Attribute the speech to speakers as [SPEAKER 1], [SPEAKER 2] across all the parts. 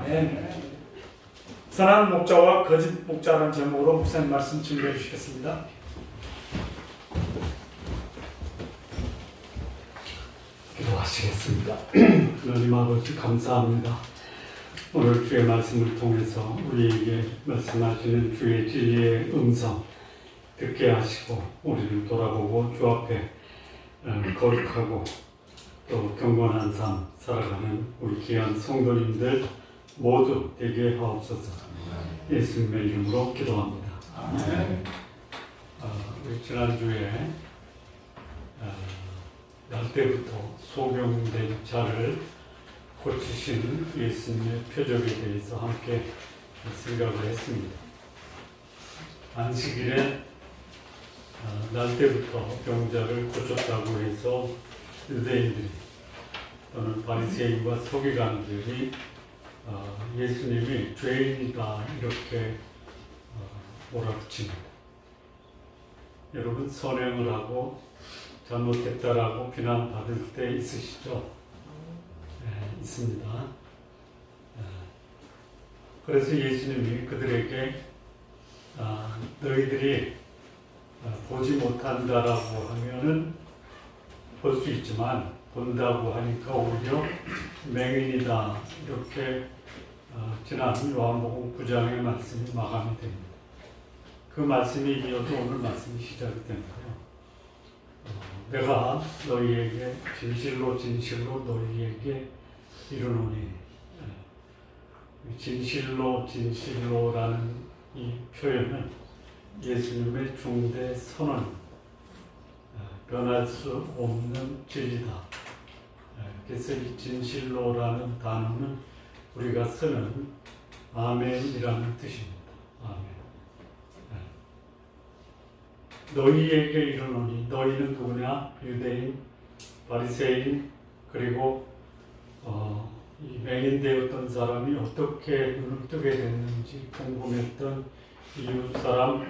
[SPEAKER 1] 아멘. 선한 목자와 거짓 목자라는 제목으로 목사님 말씀 증거해 주시겠습니다. 기도하시겠습니다. 하나님 아버지 감사합니다. 오늘 주의 말씀을 통해서 우리에게 말씀하시는 주의 진리의 음성 듣게 하시고 우리를 돌아보고 주 앞에 거룩하고 또 경건한 삶 살아가는 우리 귀한 성도님들 모두 되게 하옵소서. 예수님의 이름으로 기도합니다. 우리 지난주에 날 때부터 소경된 자를 고치신 예수님의 표적에 대해서 함께 생각을 했습니다. 안식일에 날 때부터 병자를 고쳤다고 해서 유대인들이 또는 바리새인과 서기관들이 예수님이 죄인이다 이렇게 몰아붙입니다. 여러분 선행을 하고 잘못했다라고 비난받을 때 있으시죠? 네, 있습니다. 그래서 예수님이 그들에게 너희들이 보지 못한다라고 하면은 볼 수 있지만 본다고 하니까 오히려 맹인이다 이렇게 지난 요한복음 9장의 말씀이 마감이 됩니다. 그 말씀이 이어서 오늘 말씀이 시작이 되는데요. 내가 너희에게 진실로 진실로 너희에게 이르노니, 진실로 진실로라는 이 표현은 예수님의 중대 선언, 변할 수 없는 진리다. 그래서 이 진실로라는 단어는 우리가 쓰는 아멘이라는 뜻입니다. 아멘. 너희에게 이르노니, 너희는 누구냐? 유대인, 바리새인, 그리고 이 맹인되었던 사람이 어떻게 눈을 뜨게 됐는지 궁금했던 이웃 사람,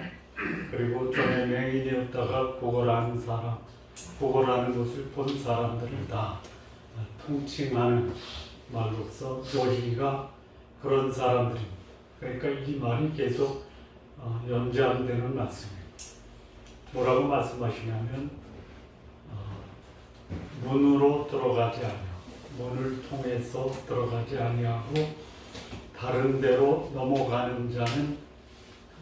[SPEAKER 1] 그리고 전에 맹인이었다가 구걸하는 사람, 구걸하는 것을 본 사람들을 다 통칭하는 말로서 너희가 그런 사람들입니다. 그러니까 이 말이 계속 연장되는 말씀입니다. 뭐라고 말씀하시냐면 문으로 들어가지 아니하고, 문을 통해서 들어가지 아니하고 다른 데로 넘어가는 자는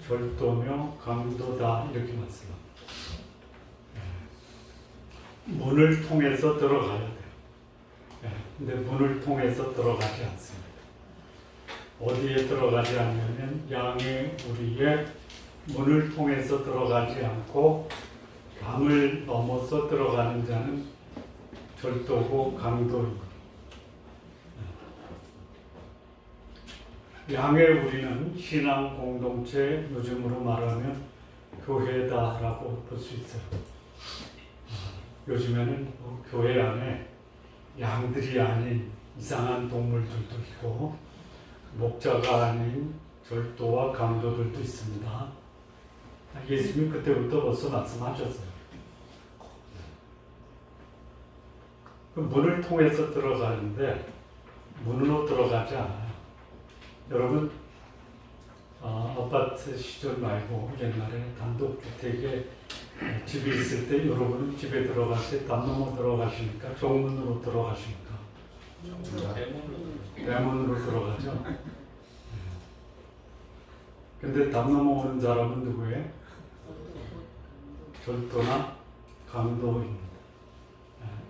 [SPEAKER 1] 절도며 강도다 이렇게 말씀합니다. 문을 통해서 들어가야 돼요. 근데 문을 통해서 들어가지 않습니다. 어디에 들어가지 않냐면 양의 우리의 문을 통해서 들어가지 않고 담을 넘어서 들어가는 자는 절도고 강도입니다. 양의 우리는 신앙 공동체, 요즘으로 말하면 교회다라고 볼 수 있어요. 요즘에는 교회 안에 양들이 아닌 이상한 동물들도 있고 목자가 아닌 절도와 강도들도 있습니다. 예수님이 그때부터 벌써 말씀하셨어요. 그 문을 통해서 들어가는데 문으로 들어가지 않아요. 여러분 아파트 시절 말고 옛날에 단독주택에 집이 있을 때 여러분은 집에 들어갈 때 담 넘어 들어가십니까? 정문으로 들어가십니까? 대문으로 들어가죠. 근데 담 넘어오는 사람은 누구예요? 절도나 강도입니다.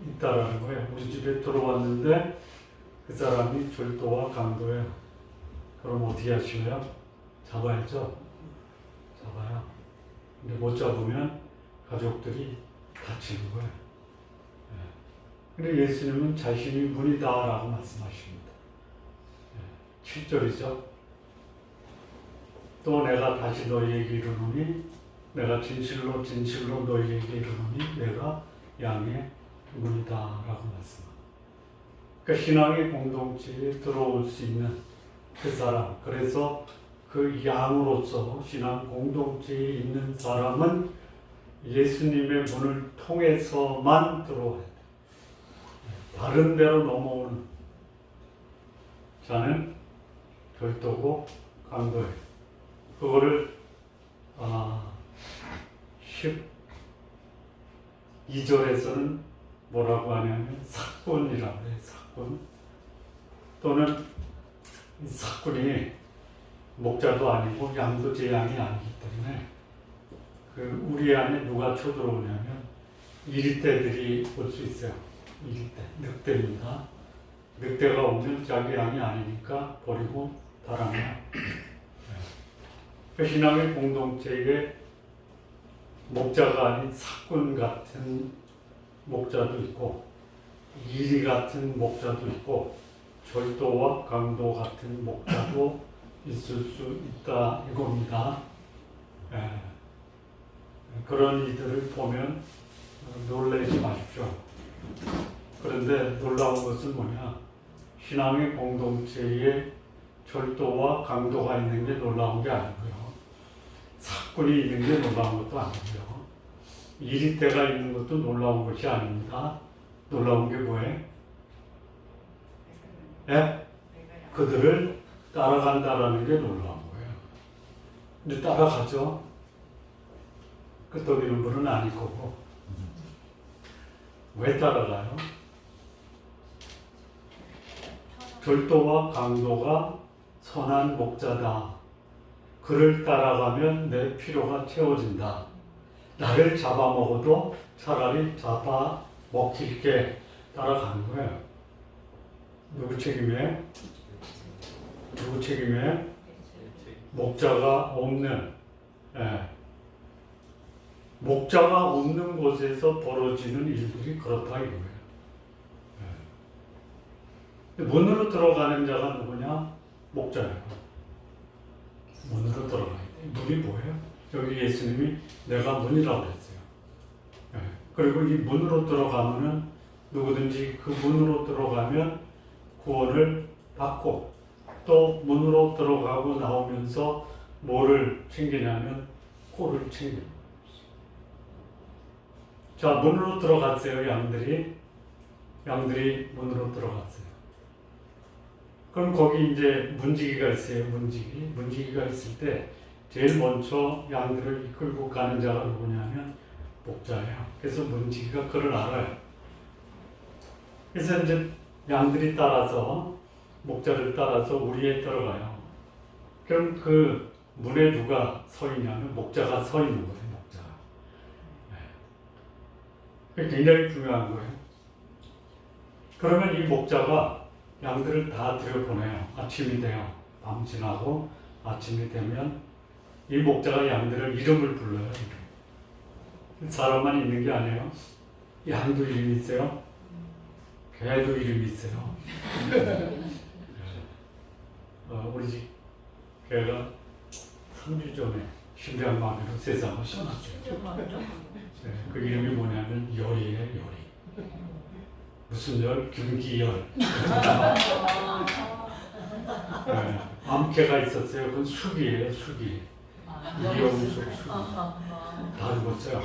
[SPEAKER 1] 있다라는 거예요. 우리 집에 들어왔는데 그 사람이 절도와 강도예요. 그럼 어떻게 하시나요? 잡아야죠. 잡아요. 근데 못 잡으면 가족들이 다치는 거예요. 근데 예수님은 자신이 문이다라고 말씀하십니다. 7절이죠. 또 내가 다시 너희에게 이르노니, 내가 진실로 진실로 너희에게 이르노니 내가 양의 문이다라고 말씀합니다. 그러니까 신앙의 공동체에 들어올 수 있는 그 사람, 그래서 그 양으로서 신앙 공동체에 있는 사람은 예수님의 문을 통해서만 들어와야 돼. 다른 데로 넘어오는 자는 절도고 강도예요. 그거를 12절에서는 뭐라고 하냐면 사꾼이라고 해요. 사꾼. 또는 이 사꾼이 목자도 아니고 양도 제양이 아니기 때문에 그 우리 안에 누가 쳐들어오냐면 이리떼들이 올 수 있어요. 이리떼, 늑대입니다. 늑대가 오면 자기 양이 아니니까 버리고 달아나요. 그 신앙의 공동체에 목자가 아닌 사꾼 같은 목자도 있고 이리 같은 목자도 있고 절도와 강도 같은 목자도 있을 수 있다 이겁니다. 그런 이들을 보면 놀라지 마십시오. 그런데 놀라운 것은 뭐냐? 신앙의 공동체에 절도와 강도가 있는 게 놀라운 게 아니고요. 사꾼이 있는 게 놀라운 것도 아니고요. 이리떼가 있는 것도 놀라운 것이 아닙니다. 놀라운 게 뭐예요? 그들을 따라간다라는 게 놀라운 거예요. 근데 따라가죠. 끄떡이는 분은 아닐 거고. 왜 따라가요? 절도와 강도가 선한 목자다. 그를 따라가면 내 필요가 채워진다. 나를 잡아먹어도 차라리 잡아먹힐게 따라가는 거예요. 누구 책임이에요? 누구 책임이에요? 목자가 없는, 목자가 없는 곳에서 벌어지는 일들이 그렇다 이거예요. 문으로 들어가는 자가 누구냐? 목자예요. 문으로 들어가야 돼. 문이 뭐예요? 여기 예수님이 내가 문이라고 했어요. 그리고 이 문으로 들어가면은 누구든지 그 문으로 들어가면 구원을 받고 또 문으로 들어가고 나오면서 뭐를 챙기냐면 꼴을 챙깁니다. 자, 문으로 들어갔어요. 양들이 문으로 들어갔어요. 그럼 거기 이제 문지기가 있어요. 문지기가 있을 때 제일 먼저 양들을 이끌고 가는 자가 누구냐면 목자예요. 그래서 문지기가 그를 알아요. 그래서 이제 양들이 따라서 목자를 따라서 우리에 들어가요. 그럼 그 문에 누가 서 있냐면 목자가 서 있는 거예요. 목자가. 그게 굉장히 중요한 거예요. 그러면 이 목자가 양들을 다 들여보내요. 아침이 돼요. 밤 지나고 아침이 되면 이 목자가 양들을 이름을 불러요. 사람만 있는 게 아니에요. 양도 이름이 있어요. 개도 이름이 있어요. 우리 집 개가 3주 전에 심장마비로 세상을 떠났어요. 그 이름이 뭐냐면 열이에요. 열이. 무슨 열? 김기열. 암캐가 있었어요. 그건 숙이에요. 숙이. 이영숙 숙이. 다 죽었어요.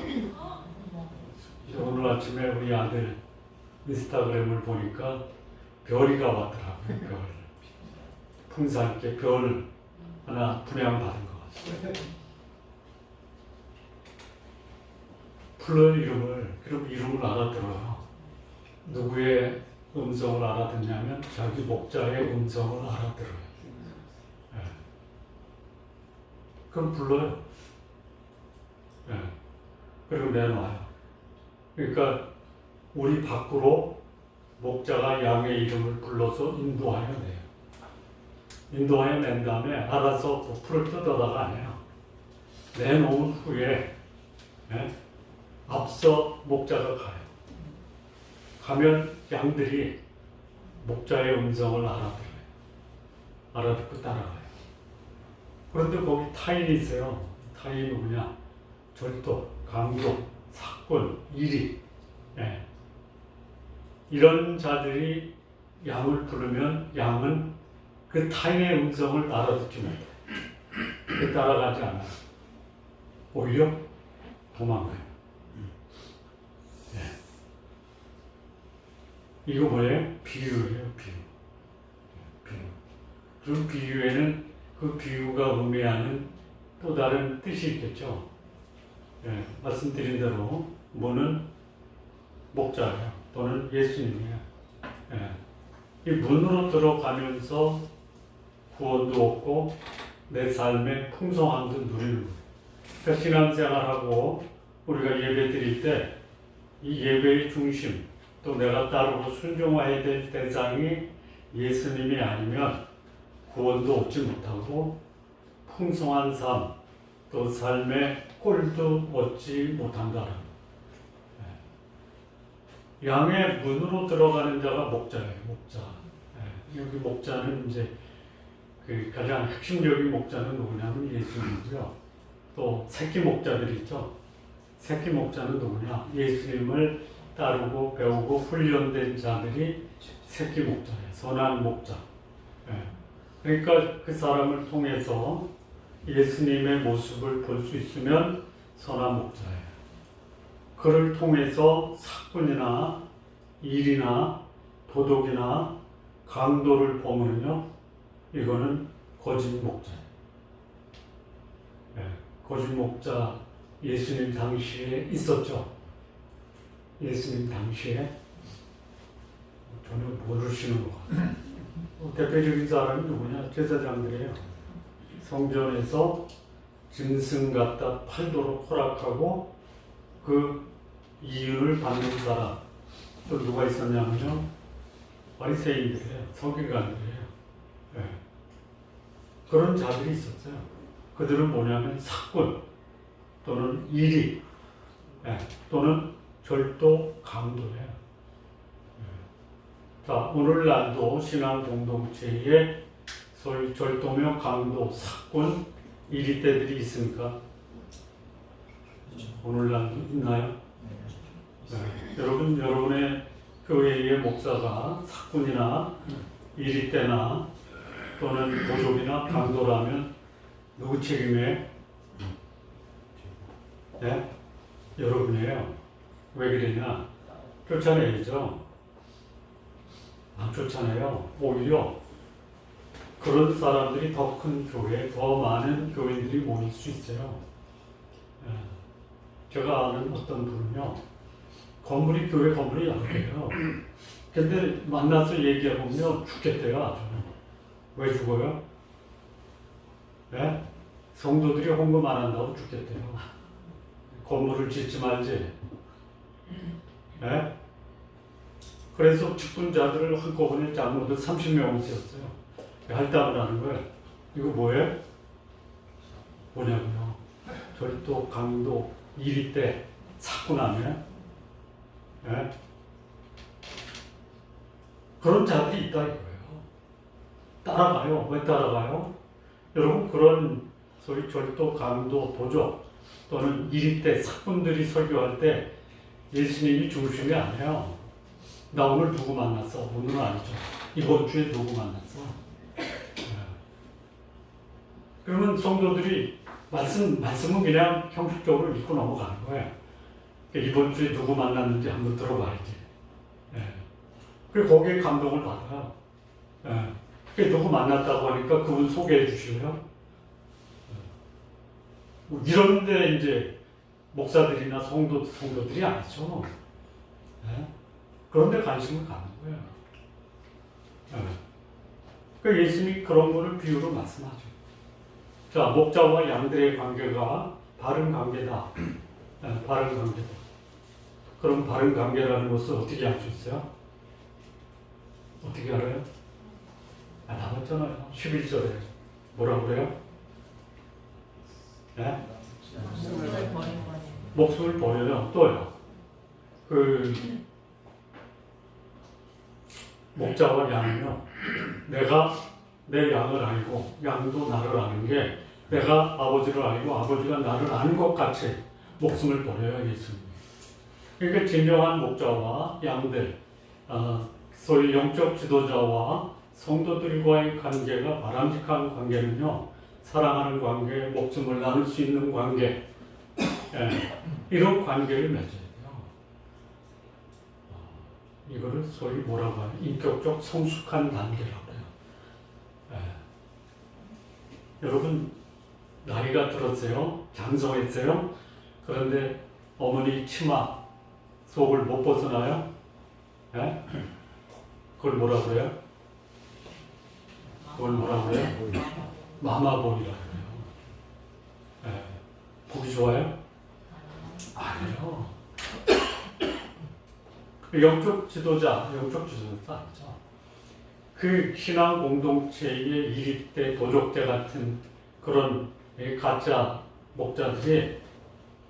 [SPEAKER 1] 오늘 아침에 우리 아들 인스타그램을 보니까 별이가 왔더라고요. 별. 풍산께 별 하나 분양받은 것 같아요. 불러요 이름을. 그럼 이름을 알아들어요. 누구의 음성을 알아듣냐면 자기 목자의 음성을 알아들어요. 그럼 불러요. 그리고 내놔요. 그러니까 우리 밖으로 목자가 양의 이름을 불러서 인도하여 내요. 인도하여 낸 다음에 알아서 풀을 뜯어다가 안 해요. 내놓은 후에 앞서 목자가 가요. 가면 양들이 목자의 음성을 알아들어요. 알아듣고 따라가요. 그런데 거기 타인이 있어요. 타인이 누구냐? 절도, 강도, 사꾼, 이리. 이런 자들이 양을 부르면 양은 그 타인의 음성을 알아듣지 못해요. 따라가지 않아요. 오히려 도망가요. 이거 뭐예요? 비유예요, 비유. 비유. 그 비유에는 그 비유가 의미하는 또 다른 뜻이 있겠죠. 예, 말씀드린 대로 문은 목자예요. 또는 예수님이에요. 예, 이 문으로 들어가면서 구원도 얻고 내 삶의 풍성함도 누리는 거예요. 그러니까 신앙생활하고 우리가 예배 드릴 때 이 예배의 중심, 또 내가 따르고 순종해야 될 대상이 예수님이 아니면 구원도 얻지 못하고 풍성한 삶, 또 삶의 꼴도 얻지 못한다는. 양의 문으로 들어가는 자가 목자예요. 목자. 여기 목자는 이제 그 가장 핵심적인 목자는 누구냐면 예수님이죠. 또 새끼 목자들이 있죠. 새끼 목자는 누구냐? 예수님을 따르고 배우고 훈련된 자들이 새끼 목자예요. 선한 목자. 그러니까 그 사람을 통해서 예수님의 모습을 볼 수 있으면 선한 목자예요. 그를 통해서 사건이나 일이나 도덕이나 강도를 보면요, 이거는 거짓 목자예요. 거짓 목자 예수님 당시에 있었죠. 예수님 당시에 전혀 모르시는 것 같아요. 대표적인 사람이 누구냐? 제사장들이에요. 성전에서 짐승 갖다 팔도록 허락하고 그 이윤을 받는 사람 또 누가 있었냐면요, 바리새인들이에요. 서기관들이에요. 그런 자들이 있었어요. 그들은 뭐냐면 사꾼 또는 이리 또는 절도 강도예요. 자, 오늘날도 신앙 공동체에 소위 절도며 강도, 사꾼, 이리떼들이 있습니까? 오늘날도 있나요? 여러분, 여러분의 교회의 목사가 사꾼이나 이리떼나 또는 도적이나 강도라면 누구 책임이에요? 네? 여러분이에요. 왜 그러냐? 쫓아내야죠. 안 쫓아내요. 오히려 그런 사람들이 더 큰 교회, 더 많은 교인들이 모일 수 있어요. 제가 아는 어떤 분은요, 교회 건물이 여러 개예요. 근데 만나서 얘기해보면 죽겠대요, 아주. 왜 죽어요? 네? 성도들이 헌금 안 한다고 죽겠대요. 건물을 짓지 말지. 네? 그래서 직분자들을 한꺼번에 장로들 30명을 세웠어요. 할당을 하는 거예요. 이거 뭐예요? 뭐냐고요? 절도, 강도, 이리떼, 사꾼하면 네? 그런 자들이 있다 이거예요. 따라가요. 왜 따라가요? 여러분, 그런 소위 절도, 강도, 도적 또는 이리떼, 사꾼들이 설교할 때 예수님이 중심이 아니에요. 나 오늘 누구 만났어? 오늘은 아니죠. 이번 주에 누구 만났어? 그러면 성도들이 말씀은 그냥 형식적으로 읽고 넘어가는 거예요. 이번 주에 누구 만났는지 한번 들어봐야지. 그리고 거기에 감동을 받아요. 누구 만났다고 하니까 그분 소개해 주시고요. 이런데 이제 목사들이나 성도들이 아니죠. 그런데 관심을 갖는 거예요. 그 예수님이 그런 거를 비유로 말씀하죠. 자, 목자와 양들의 관계가 바른 관계다. 바른 관계다. 그럼 바른 관계라는 것을 어떻게 알 수 있어요? 어떻게 알아요? 나왔잖아요. 11절에. 뭐라고 그래요? 네? 목숨을 버려요. 또요. 목자와 양은요, 내가 내 양을 알고 양도 나를 아는 게 내가 아버지를 알고 아버지가 나를 아는 것 같이 목숨을 버려요, 예수님. 그러니까 진정한 목자와 양들, 소위 영적 지도자와 성도들과의 관계가 바람직한 관계는요, 사랑하는 관계, 목숨을 나눌 수 있는 관계, 이런 관계를 맺어야 돼요. 이거를 소위 뭐라고 하냐, 인격적 성숙한 단계라고 해요. 여러분 나이가 들었어요. 장성했어요. 그런데 어머니 치마 속을 못 벗어나요? 예? 그걸 뭐라 그래요? 그걸 뭐라 그래요? 마마보이라고 그래요. 예. 보기 좋아요? 아니요. 영적 지도자 아니죠. 그 신앙 공동체의 이립대, 도적대 같은 그런 가짜 목자들이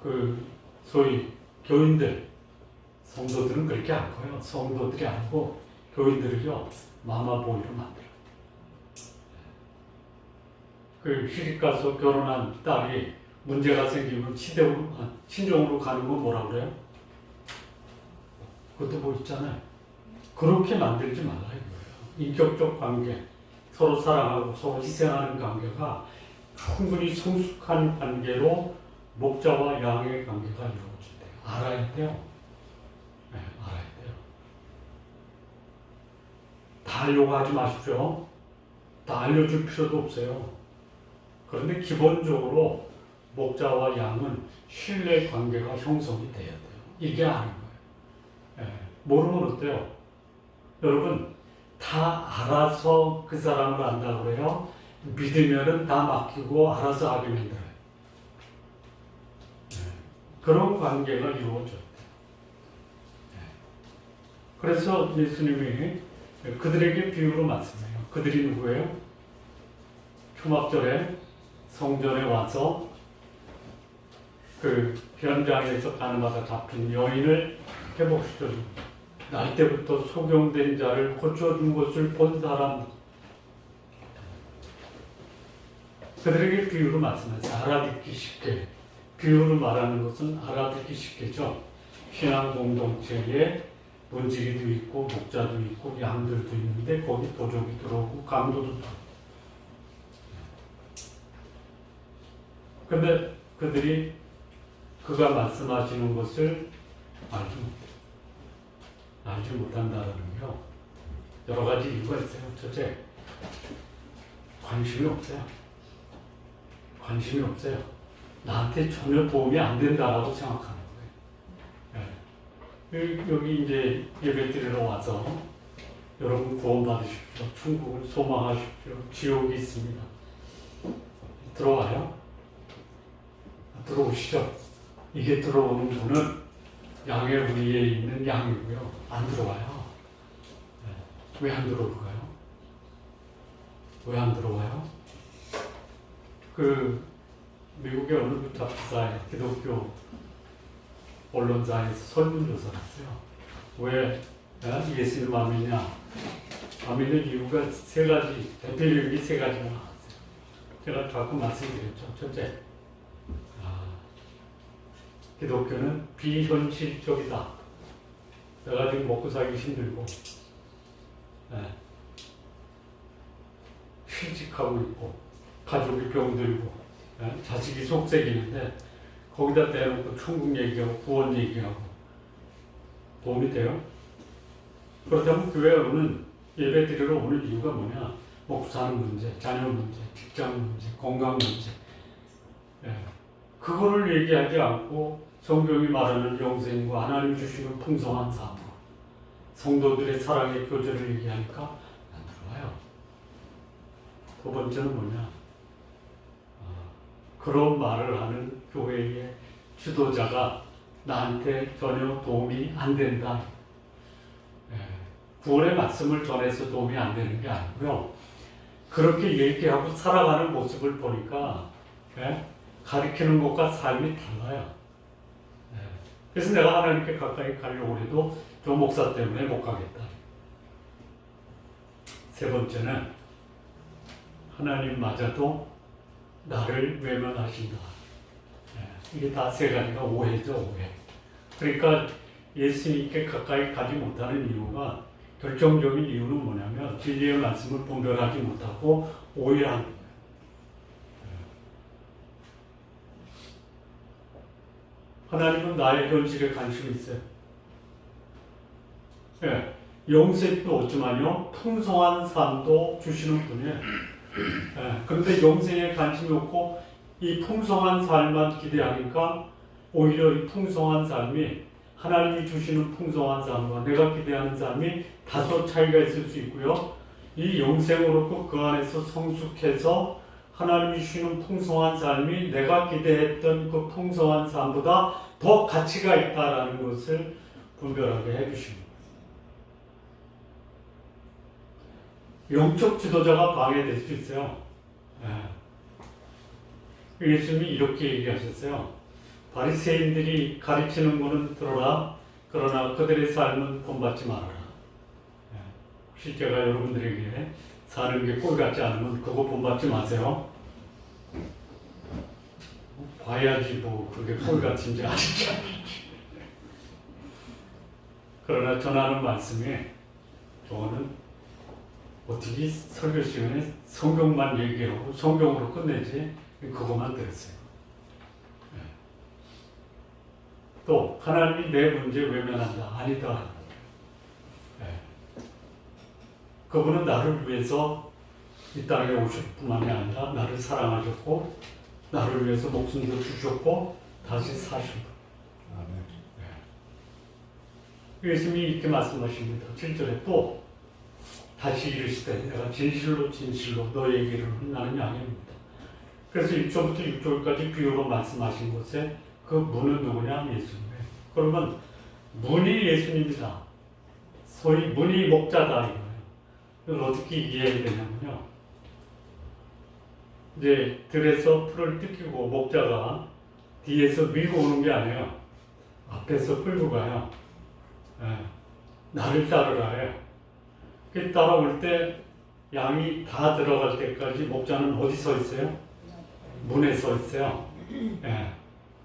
[SPEAKER 1] 그 소위 교인들, 성도들은 그렇게 안 커요. 성도들이 아니고 교인들을요 마마보이로 만들어요. 그 시집 가서 결혼한 딸이 문제가 생기면 친정으로 가는 건 뭐라 그래요? 그것도 뭐 있잖아요. 그렇게 만들지 말라 이거예요. 인격적 관계, 서로 사랑하고 서로 희생하는 관계가 충분히 성숙한 관계로 목자와 양의 관계가 이루어질 때 알아야 돼요. 네, 알아야 돼요. 다 하려고 하지 마십시오. 다 알려줄 필요도 없어요. 그런데 기본적으로 목자와 양은 신뢰 관계가 형성이 돼야 돼요. 이게 아닌 거예요. 네, 모르면 어때요? 여러분 다 알아서 그 사람을 안다고 그래요. 믿으면은 다 맡기고 알아서 하게 만들어요. 네. 그런 관계가 이루어져야 돼요. 네. 그래서 예수님이 그들에게 비유로 말씀해요. 그들이 누구예요? 초막절에 성전에 와서 그 현장에서 가늠하다 잡힌 여인을 회복시켜줍니다. 날 때부터 소경된 자를 고쳐준 것을 본 사람, 그들에게 비유로 말씀하세요. 알아듣기 쉽게. 비유로 말하는 것은 알아듣기 쉽게죠. 신앙 공동체에 문지기도 있고 목자도 있고 양들도 있는데 거기 도적이 들어오고 강도도 들어오고. 근데 그들이 그가 말씀하시는 것을 알지 못한다는 게 여러 가지 이유가 있어요. 첫째, 관심이 없어요. 관심이 없어요. 나한테 전혀 도움이 안 된다라고 생각하는 거예요. 네. 여기 이제 예배 드리러 와서 여러분 구원 받으십시오. 천국을 소망하십시오. 지옥이 있습니다. 들어와요? 들어오시죠. 이게 들어오는 분은 양의 위에 있는 양이고요. 안 들어와요. 네. 왜 안 들어올까요? 왜 안 들어와요? 그 미국의 어느 부탁사에 기독교 언론사에서 설문조사를 했어요. 왜 예수님 안 믿냐? 안 믿는 이유가 세 가지, 대표적인 세 가지가 나왔어요. 제가 자꾸 말씀드렸죠. 첫째, 기독교는 비현실적이다. 내가 지금 먹고 살기 힘들고, 실직하고 있고, 가족이 병들고, 자식이 속색이는데, 거기다 대놓고 천국 얘기하고, 구원 얘기하고, 도움이 돼요? 그렇다면 교회로는 예배 드리러 오는 이유가 뭐냐? 먹고 사는 문제, 자녀 문제, 직장 문제, 건강 문제. 그거를 얘기하지 않고, 성경이 말하는 영생과 하나님 주시는 풍성한 삶, 성도들의 사랑의 교제를 얘기하니까 안 들어와요. 두 번째는 뭐냐? 그런 말을 하는 교회의 지도자가 나한테 전혀 도움이 안 된다. 구원의 말씀을 전해서 도움이 안 되는 게 아니고요. 그렇게 얘기하고 살아가는 모습을 보니까 가르치는 것과 삶이 달라요. 그래서 내가 하나님께 가까이 가려고 해도 저 목사 때문에 못 가겠다. 세 번째는 하나님마저도 나를 외면하신다. 이게 다 세 가지가 오해죠, 오해. 그러니까 예수님께 가까이 가지 못하는 이유가, 결정적인 이유는 뭐냐면 진리의 말씀을 분별하지 못하고 오해하는 거예요. 하나님은 나의 현실에 관심이 있어요. 영생도 없지만요, 풍성한 삶도 주시는 분이에요. 그런데 영생에 관심이 없고 이 풍성한 삶만 기대하니까 오히려 이 풍성한 삶이 하나님이 주시는 풍성한 삶과 내가 기대하는 삶이 다소 차이가 있을 수 있고요. 이 영생으로 그 안에서 성숙해서 하나님이 주시는 풍성한 삶이 내가 기대했던 그 풍성한 삶보다 더 가치가 있다라는 것을 분별하게 해주십니다. 영적 지도자가 방해될 수 있어요. 예수님이 이렇게 얘기하셨어요. 바리새인들이 가르치는 것은 들어라. 그러나 그들의 삶은 본받지 말아라. 혹시 제가 여러분들에게 사는 게 꼴 같지 않으면 그거 본받지 마세요. 봐야지 뭐 그게 꼴 같은지 아닌지. 그러나 전하는 말씀에 저는 어떻게 설교 시간에 성경만 얘기하고 성경으로 끝내지 그것만 들었어요. 또 하나님이 내 문제 외면한다. 아니다. 그분은 나를 위해서 이 땅에 오실 뿐만이 아니라 나를 사랑하셨고 나를 위해서 목숨도 주셨고 다시 사시고. 예수님이 이렇게 말씀하십니다. 7절에 또 다시 이르시되 내가 진실로 진실로 너에게 이르노니 나는 양입니다. 그래서 1절부터 6절까지 비유로 말씀하신 곳에 그 문은 누구냐? 예수님이에요. 그러면 문이 예수님이다. 소위 문이 목자다 이거예요. 이걸 어떻게 이해해야 되냐면요. 이제 들에서 풀을 뜯기고 목자가 뒤에서 밀고 오는 게 아니에요. 앞에서 끌고 가요. 나를 따르라 해요. 그 따라올 때 양이 다 들어갈 때까지 목자는 어디 서 있어요? 문에 서 있어요.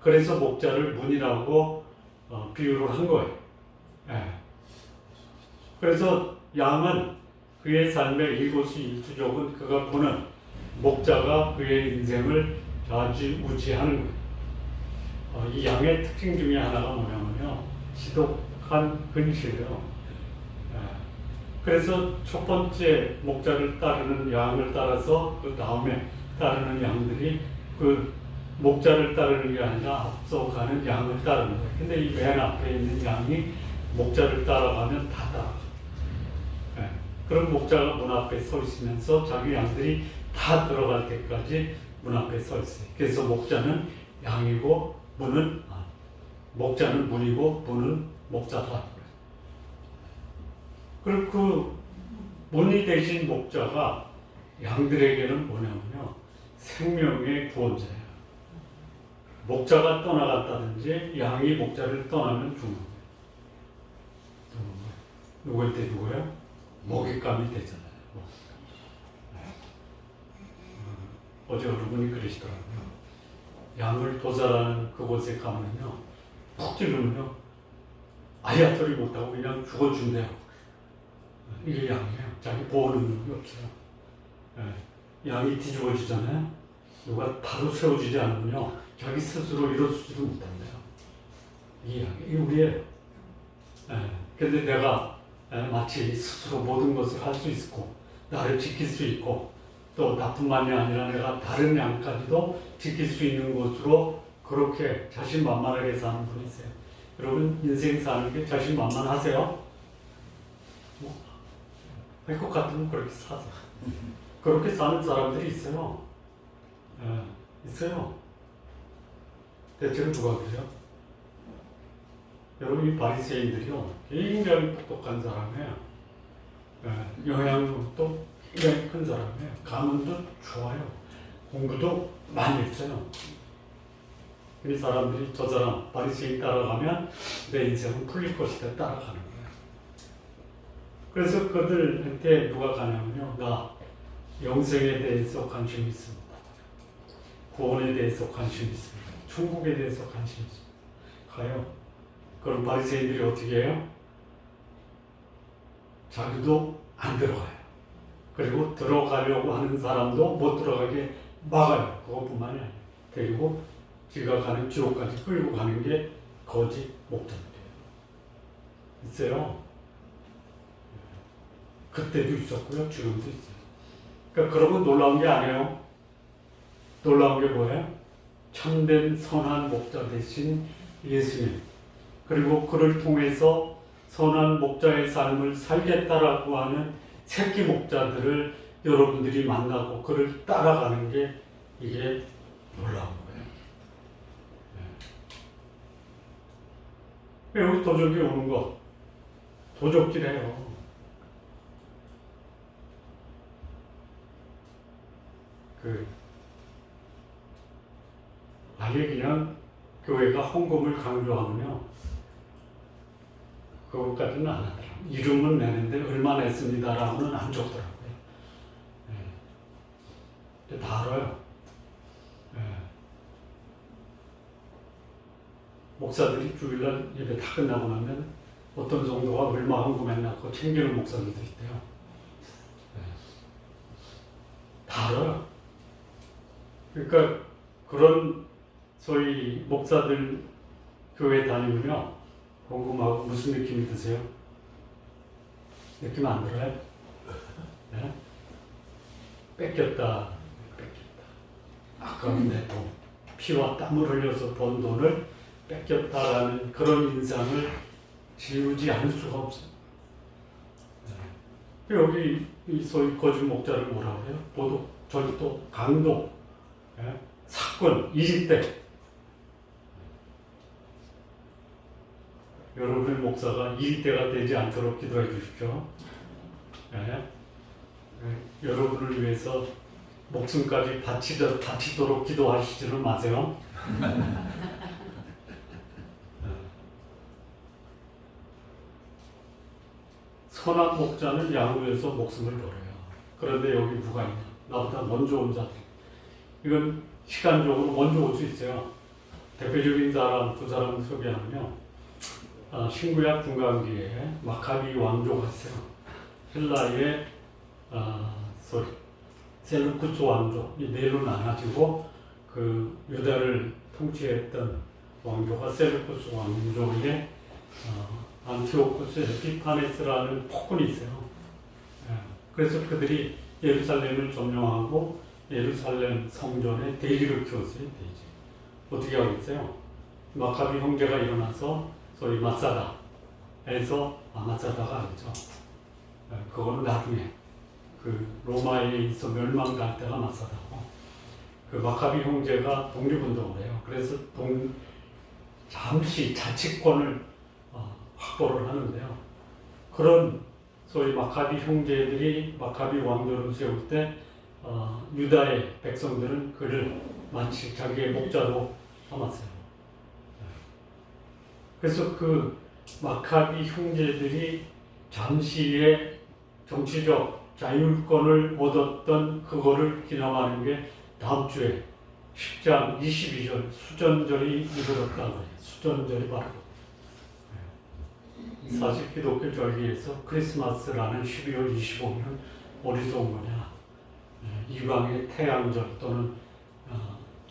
[SPEAKER 1] 그래서 목자를 문이라고 비유를 한 거예요. 그래서 양은 그의 삶의 일거수일투족은 그가 보는 목자가 그의 인생을 좌지우지하는 거예요. 이 양의 특징 중에 하나가 뭐냐면요. 지독한 근시예요. 그래서 첫 번째 목자를 따르는 양을 따라서 그 다음에 따르는 양들이 그 목자를 따르는 게 아니라 앞서가는 양을 따르는 거예요. 근데 이 맨 앞에 있는 양이 목자를 따라가면 다 따라가요. 그런 목자가 문 앞에 서 있으면서 자기 양들이 다 들어갈 때까지 문 앞에 서 있어요. 그래서 목자는 양이고 목자는 문이고 문은 목자다. 그리고 그 문이 되신 목자가 양들에게는 뭐냐면요. 생명의 구원자예요. 목자가 떠나갔다든지 양이 목자를 떠나면 죽는 거예요. 누구한테 누구예요? 먹잇감이 되잖아요. 어제 어느 분이 그러시더라고요. 양을 도살하는 그곳에 가면요. 푹 찌르면요. 아야 소리 못하고 그냥 죽어준대요. 이게 양이에요. 자기 보호 능력이 없어요. 양이 뒤집어지잖아요. 누가 바로 세워주지 않으면요. 자기 스스로 일어서지도 못한대요. 이게 양이에요. 이게 우리예요. 근데 내가 마치 스스로 모든 것을 할 수 있고 나를 지킬 수 있고 또 나뿐만이 아니라 내가 다른 양까지도 지킬 수 있는 것으로 그렇게 자신만만하게 사는 분이 있어요. 여러분 인생 사는 게 자신만만하세요? 할 것 같으면 그렇게 사세요. 그렇게 사는 사람들이 있어요. 있어요. 대체로 누가 그래요? 여러분 이 바리새인들이요 굉장히 똑똑한 사람이에요. 영향력도 굉장히 큰 사람이에요. 가문도 좋아요. 공부도 많이 했어요. 이 사람들이 저 사람 바리새인 따라가면 내 인생은 풀릴 것이다 따라가는 거예요. 그래서 그들한테 누가 가냐면요. 나 영생에 대해서 관심이 있습니다. 구원에 대해서 관심이 있습니다. 천국에 대해서 관심이 있습니다. 가요. 그럼 바리새인들이 어떻게 해요? 자기도 안 들어가요. 그리고 들어가려고 하는 사람도 못 들어가게 막아요. 그것뿐만이 아니에요. 그리고 지가 가는 지옥까지 끌고 가는 게 거짓 목자들이에요. 있어요. 그때도 있었고요. 지금도 있어요. 그러니까 그러면 놀라운 게 아니에요. 놀라운 게 뭐예요? 참된 선한 목자 되신 예수님, 그리고 그를 통해서 선한 목자의 삶을 살겠다라고 하는 새끼 목자들을 여러분들이 만나고 그를 따라가는 게 이게 놀라운 거예요. 네. 여기 도적이 오는 거, 도적질해요. 아예 그냥 교회가 헌금을 강조하면요, 그것까지는 안 하더라고요. 이름은 내는데 얼마 냈습니다라고는 안 적더라고요. 네. 다 알아요. 네. 목사들이 주일날 예배 다 끝나고 나면 어떤 정도가 얼마 헌금했나 그거 챙기는 목사들도 있대요. 네. 다 알아요. 그러니까 그런 소위 목사들 교회 다니면요, 궁금하고 무슨 느낌이 드세요? 느낌 안 들어요? 네? 뺏겼다. 아까운 내 돈, 피와 땀을 흘려서 번 돈을 뺏겼다라는 그런 인상을 지우지 않을 수가 없어요. 네. 여기 이 소위 거짓 목자를 뭐라고 해요? 도둑, 절도, 강도, 네? 사건, 이직대. 여러분의 목사가 이직대가 되지 않도록 기도해 주십시오. 네? 네. 여러분을 위해서 목숨까지 바치도록 기도하시지는 마세요. 선한 목자는 양으로서 목숨을 걸어요. 그런데 여기 누가 있냐? 나보다 먼저 온 자들. 이건 시간적으로 먼저 올 수 있어요. 대표적인 사람, 두 사람을 소개하면요. 신구약 중간기에 마카비 왕조가 있어요. 헬라의 셀루쿠스 왕조, 이 네로 나눠지고 그 유다를 통치했던 왕조가 셀루쿠스 왕조의 안티오쿠스 에피파네스라는 폭군이 있어요. 그래서 그들이 예루살렘을 점령하고 예루살렘 성전에 돼지를 키웠어요. 돼지. 어떻게 하고 있어요? 마카비 형제가 일어나서 소위 마사다에서 마사다가 아니죠. 그거는 나중에 그 로마에 있어 멸망할 때가 마사다고. 그 마카비 형제가 독립운동을 해요. 그래서 잠시 자치권을 확보를 하는데요. 그런 소위 마카비 형제들이 마카비 왕조를 세울 때 유다의 백성들은 그를 마치 자기의 목자로 삼았어요. 그래서 그 마카비 형제들이 잠시의 정치적 자율권을 얻었던 그거를 기념하는 게 다음 주에 10장 22절 수전절이 이르렀다고 해요. 수전절이 바로 사실 기독교 절기에서 크리스마스라는 12월 25일은 어디서 온 거냐? 이방의 태양절 또는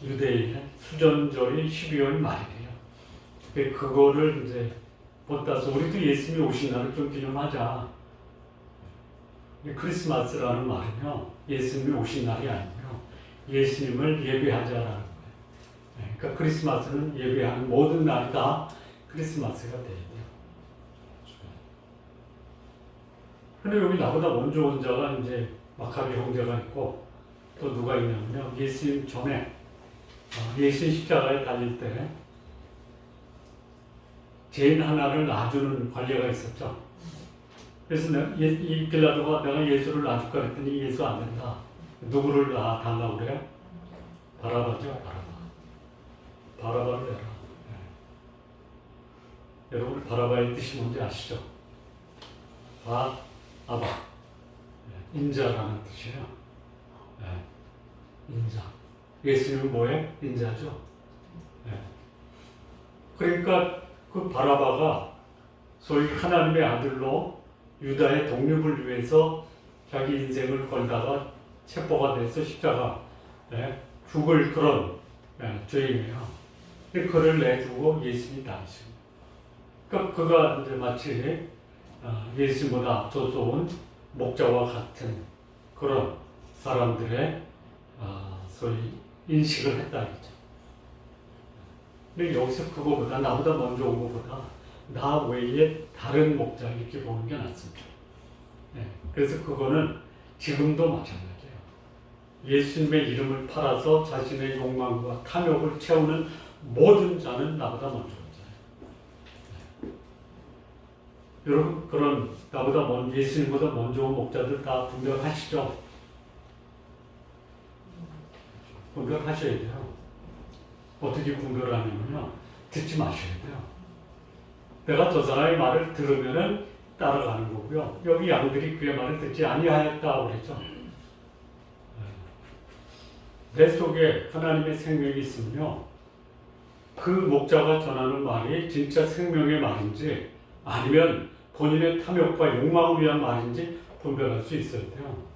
[SPEAKER 1] 유대인의 수전절이 12월 말이에요. 그거를 이제 보따서 우리도 예수님이 오신 날을 좀 기념하자. 크리스마스라는 말은요, 예수님이 오신 날이 아니고요, 예수님을 예배하자라는 거예요. 그러니까 크리스마스는 예배하는 모든 날이 다 크리스마스가 돼야 돼요. 근데 여기 나보다 먼저 온 자가 이제 마카비 형제가 있고 또 누가 있냐면요, 예수님 전에 예수님 십자가에 달릴 때 죄인 하나를 놔주는 관례가 있었죠. 그래서 이 빌라도가 내가 예수를 놔줄까 그랬더니 예수 안 된다. 누구를 달라고 그래요? 바라바죠. 바라바를 내라. 네. 여러분 바라바의 뜻이 뭔지 아시죠? 아바. 네. 인자라는 뜻이에요. 네. 인자. 예수님은 뭐예요? 인자죠. 네. 그러니까 그 바라바가 소위 하나님의 아들로 유다의 독립을 위해서 자기 인생을 걸다가 체포가 돼서 십자가 죽을 그런 죄인이에요. 그를 내주고 예수님이 다니십니다. 그러니까 그가 이제 마치 예수님보다 앞서서 온 목자와 같은 그런 사람들의 소위 인식을 했다 이죠. 근데 여기서 그거보다 나보다 먼저 온 것보다 나 외에 다른 목자 이렇게 보는 게 낫습니다. 네, 그래서 그거는 지금도 마찬가지예요. 예수님의 이름을 팔아서 자신의 욕망과 탐욕을 채우는 모든 자는 나보다 먼저 온 자예요. 네. 여러분 그런 나보다 먼저 예수님보다 먼저 온 목자들 다 분별하시죠? 분별하셔야 돼요. 어떻게 분별하냐면요, 듣지 마셔야 돼요. 내가 저 사람의 말을 들으면은 따라가는 거고요. 여기 양들이 그의 말을 듣지 아니하였다 그랬죠. 내 속에 하나님의 생명이 있으면요, 그 목자가 전하는 말이 진짜 생명의 말인지 아니면 본인의 탐욕과 욕망을 위한 말인지 분별할 수 있어야 돼요.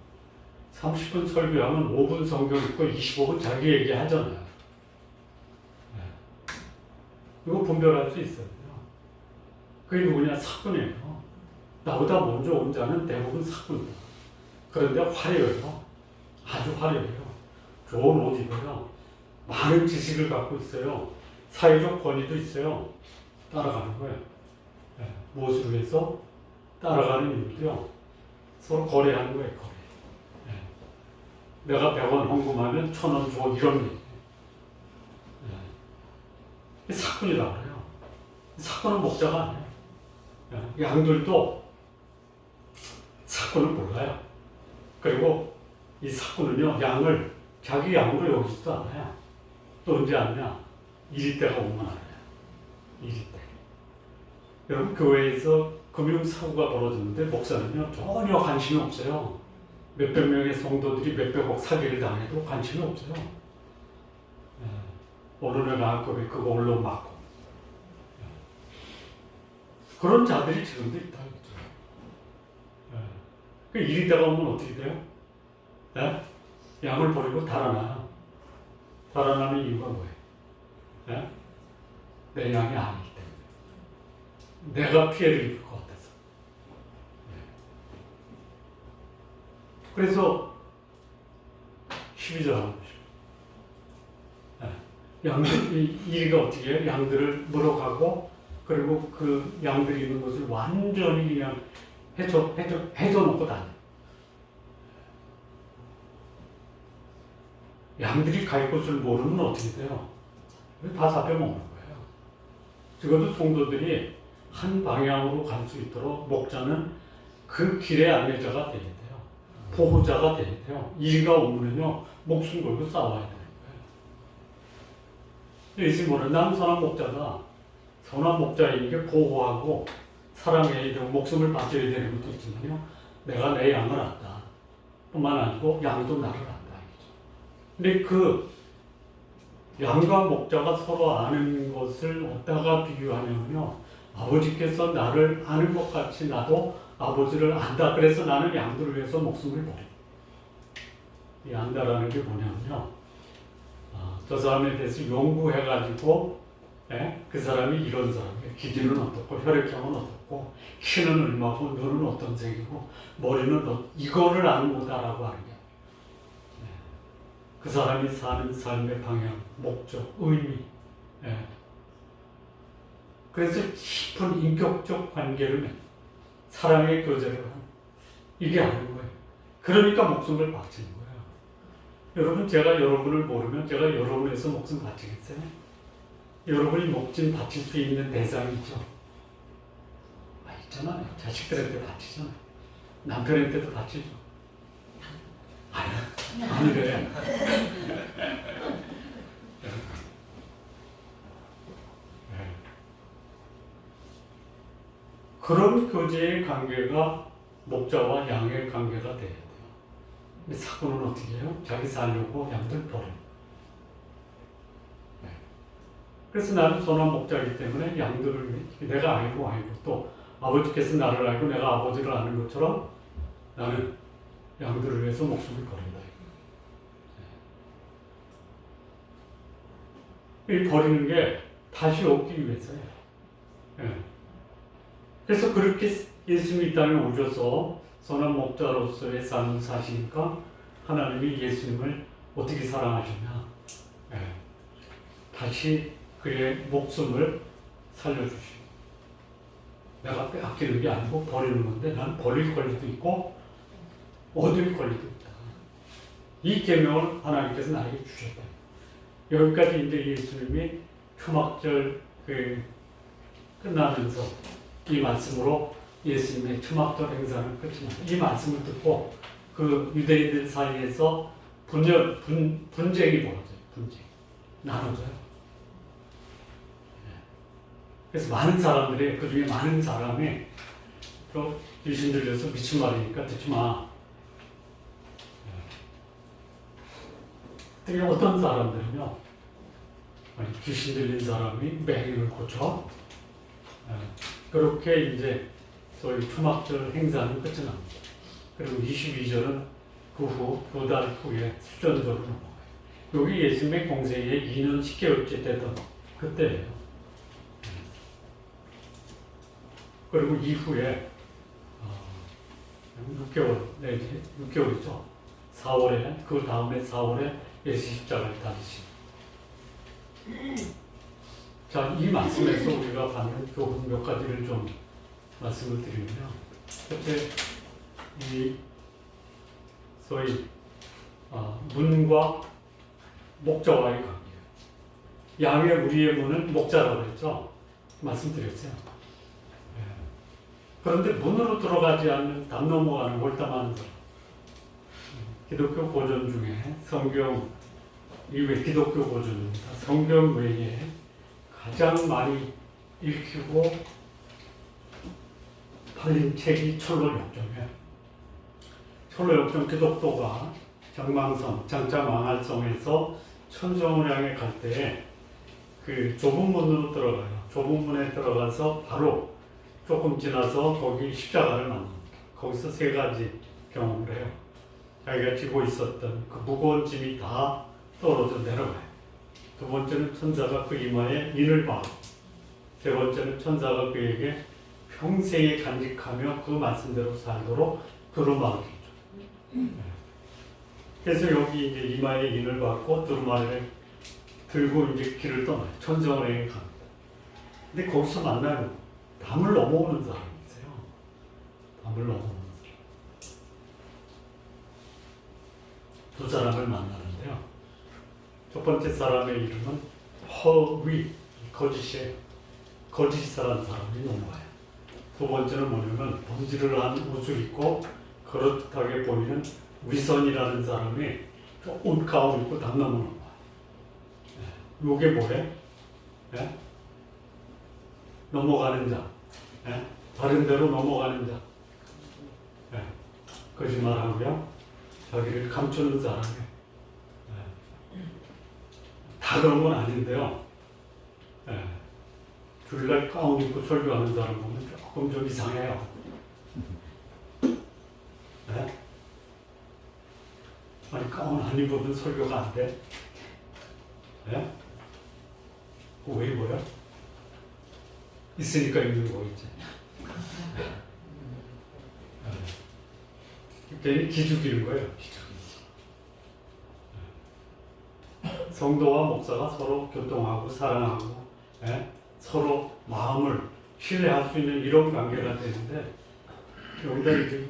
[SPEAKER 1] 30분 설교하면 5분 성경 읽고 25분 자기 얘기하잖아요. 이거 분별할 수 있어요. 그게 누구냐? 사꾼이에요. 나보다 먼저 온 자는 대부분 사꾼이다. 그런데 화려해요. 아주 화려해요. 좋은 옷 입어요. 많은 지식을 갖고 있어요. 사회적 권위도 있어요. 따라가는 거예요. 네. 무엇을 위해서? 따라가는 이유도요, 서로 거래하는 거예요. 거래. 네. 내가 100원 헌금하면 1000원 줘, 이런 얘기. 네. 사꾼이라고 그래요. 사꾼은 목자가 아니에요. 네. 양들도 사꾼을 몰라요. 그리고 이 사꾼은요, 양을 자기 양으로 여기지도 않아요. 또 언제 아냐? 이리 때가 오면 알아요. 이리 때. 여러분 교회에서 금융사고가 벌어졌는데 목사는요 전혀 관심이 없어요. 몇백 명의 성도들이 몇백억 사기를 당해도 관심이 없어요. 어느 날 나한테 그거 올라오 맞고. 그런 자들이 지금도 있다. 그 이리 때가 오면 어떻게 돼요? 네? 양을 버리고 달아나요. 달아나는 이유가 뭐예요? 네? 내 양이 아니기 때문에. 내가 피해를 입을 것 같아서. 네. 그래서 12절 하고 싶어요. 네. 양들, 이리가 어떻게 해요? 양들을 물어가고, 그리고 그 양들이 있는 것을 완전히 그냥 해줘놓고 다녀요. 양들이 갈 곳을 모르면 어떻게 돼요? 다 잡혀먹는 거예요. 적어도 성도들이 한 방향으로 갈 수 있도록 목자는 그 길의 안내자가 되어야 돼요. 보호자가 되어야 돼요. 이리가 오면요, 목숨 걸고 싸워야 되는 거예요. 예수님 뭐래? 난 선한 목자다. 선한 목자인 게 보호하고 사랑해야 되고 목숨을 바쳐야 되는 것도 있지만요, 내가 내 양을 안다. 뿐만 아니고 양도 나를 안다. 근데 그 양과 목자가 서로 아는 것을 어디다가 비유하냐면요, 아버지께서 나를 아는 것 같이 나도 아버지를 안다. 그래서 나는 양들을 위해서 목숨을 버려. 이 안다라는 게 뭐냐면요, 저 사람에 대해서 연구해가지고, 그 사람이 이런 사람이에요. 기질은 어떻고, 혈액형은 어떻고, 키는 얼마고, 눈은 어떤 색이고, 머리는 이거를 아는 거다라고 하는 거예요. 그 사람이 사는 삶의 방향, 목적, 의미. 그래서 깊은 인격적 관계를 맺는, 사랑의 교제를 하는, 이게 아는 거예요. 그러니까 목숨을 바치는 거예요. 여러분, 제가 여러분을 모르면 제가 여러분에서 목숨 바치겠어요? 여러분이 목숨 바칠 수 있는 대상이 있죠. 있잖아요. 자식들한테 바치잖아요. 남편한테도 바치죠. 아니래. 그런 교제의 관계가 목자와 양의 관계가 돼야 돼요. 근데 사고는 어떻게 해요? 자기 살려고 양들 버려요. 그래서 나는 선한 목자이기 때문에 양들을 내가 알고 또 아버지께서 나를 알고 내가 아버지를 아는 것처럼 나는 양들을 위해서 목숨을 버린다. 이 버리는 게 다시 얻기 위해서예요. 그래서 그렇게 예수님이 이 땅에 오셔서 선한 목자로서의 삶을 사시니까 하나님이 예수님을 어떻게 사랑하셨냐? 다시 그의 목숨을 살려주시고, 내가 빼앗기는 게 아니고 버리는 건데 난 버릴 권리도 있고 얻을 권리도 있다. 이 계명을 하나님께서 나에게 주셨다. 여기까지 이제 예수님이 초막절 끝나면서 이 말씀으로 예수님의 초막절 행사는 끝이 납니다. 이 말씀을 듣고 그 유대인들 사이에서 분쟁이 벌어져요. 분쟁. 나눠져요. 그래서 많은 사람들이, 그 중에 많은 사람이 또 귀신 들려서 미친 말이니까 듣지 마. 특히 어떤 사람들은요, 귀신 들린 사람이 맹인을 고쳐, 그렇게 이제 소위 초막절 행사는 끝이 납니다. 그리고 22절은 그 후, 2달 후에 수전절로 넘어가요. 여기 예수님의 공생에 2년 10개월째 되던 그때예요. 그리고 이후에 6개월 내지 6개월이죠. 4월에, 그 다음에 4월에 예수 십자가를 달으신. 자, 이 말씀에서 우리가 받는 교훈 몇 가지를 좀 말씀을 드리면요. 첫째, 이 소위 문과 목자와의 관계예요. 양의 우리의 문은 목자라고 했죠. 말씀드렸어요. 그런데 문으로 들어가지 않는, 담 넘어가는 홀담하는 사람. 기독교 고전 중에 성경 이외 기독교 고전입니다. 성경 외에 가장 많이 읽히고 팔린 책이 철로역정이에요. 철로역정 기독도가 정망성, 장차 망할성에서 천정을 향해 갈 때에 그 좁은 문으로 들어가요. 좁은 문에 들어가서 바로 조금 지나서 거기 십자가를 만납니다. 거기서 3가지 경험을 해요. 자기가 지고 있었던 그 무거운 짐이 다 떨어져 내려가요. 2번째는 천사가 그 이마에 인을 박고, 3번째는 천사가 그에게 평생에 간직하며 그 말씀대로 살도록 두루마리를 줘. 그래서 여기 이제 이마에 인을 박고 두루마리를 들고 이제 길을 떠나요. 천정을 갑니다. 근데 거기서 만나요. 담을 넘어오는 사람이 있어요. 담을 넘어오는 사람. 2 사람을 만나는데요. 첫 번째 사람의 이름은 허위, 거짓이에요. 거짓이라는 사람이 넘어와요. 2번째는 뭐냐면 번지를 한 옷을 입고 그럴듯하게 보이는 위선이라는 사람이 옷 가운 입고 담 넘어오는 거예요. 요게 뭐예요? 네? 넘어가는 자, 다른 데로 넘어가는 자, 거짓말하고요, 자기를 감추는 사람이에요. 다 그런 건 아닌데요. 주일날 가운 입고 설교하는 사람 보면 조금 좀 이상해요. 아니, 가운 안 입어도 설교가 안 돼? 왜 입어요? 있으니까 입는 거겠지. 괜히 기죽이는 거예요. 성도와 목사가 서로 교통하고 사랑하고 서로 마음을 신뢰할 수 있는 이런 관계가 되는데, 여기다 이제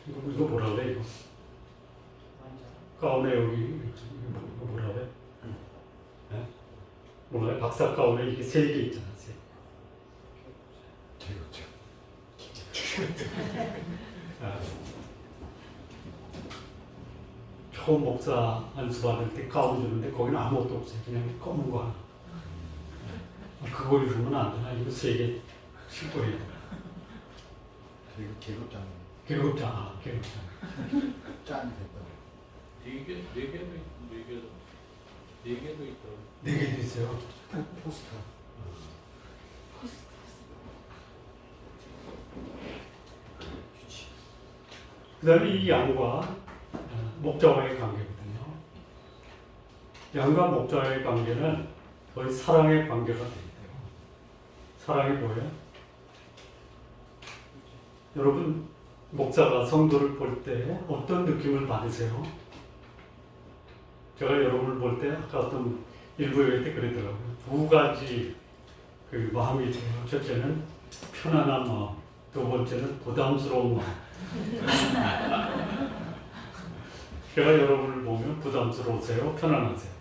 [SPEAKER 1] 이거 뭐라 그래, 이거? 가운에 여기 이거 뭐라 그래? 뭐라 그래? 박사 가운에 이게 3개 있잖아. 처음 목사 안수 받을 때 가운 주는데 거기는 아무것도 없어요. 그냥 검은 거 하나. 그거 입으면 안 되나? 이거 3개 신고 해요.
[SPEAKER 2] 이거 계급장.
[SPEAKER 1] 계급장.
[SPEAKER 2] 짠이 됐다.
[SPEAKER 3] 4개도 있다.
[SPEAKER 1] 4개도 있어요.
[SPEAKER 2] 포스터.
[SPEAKER 1] 그 다음에 이 양과 목자와의 관계거든요. 양과 목자와의 관계는 거의 사랑의 관계가 돼요. 사랑이 뭐예요? 여러분, 목자가 성도를 볼 때 어떤 느낌을 받으세요? 제가 여러분을 볼 때 아까 어떤 일부 얘기 때 그랬더라고요. 두 가지 그 마음이 있어요. 첫째는 편안한 마음, 두 번째는 부담스러운 마음. 제가 여러분을 보면 부담스러우세요? 편안하세요?